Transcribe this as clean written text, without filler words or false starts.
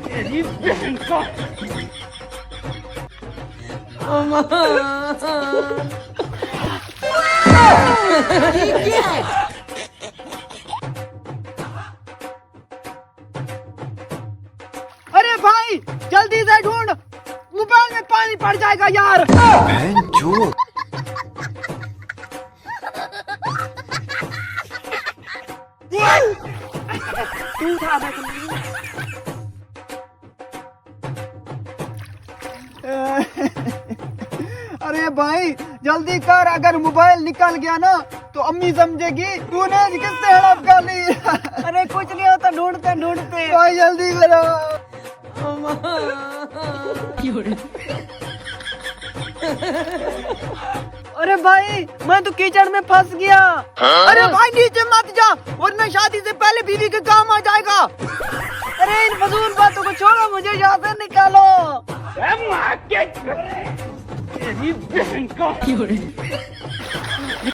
तेरी बहन का। अरे भाई जल्दी से ढूंढ, मोबाइल में पानी पड़ जाएगा यार। बहनचोद। तू उठा दे। अरे भाई जल्दी कर, अगर मोबाइल निकल गया ना तो अम्मी समझेगी तूने किससे हड़प कर ली। अरे कुछ नहीं होता, ढूंढते ढूंढते। भाई जल्दी करो। अरे भाई मैं तो कीचड़ में फंस गया। अरे भाई नीचे मत जा वरना शादी से पहले बीवी के काम आ जाएगा। अरे इन फजूल बातों को छोड़ो, मुझे यहाँ से निकालो। तेरी बहन का।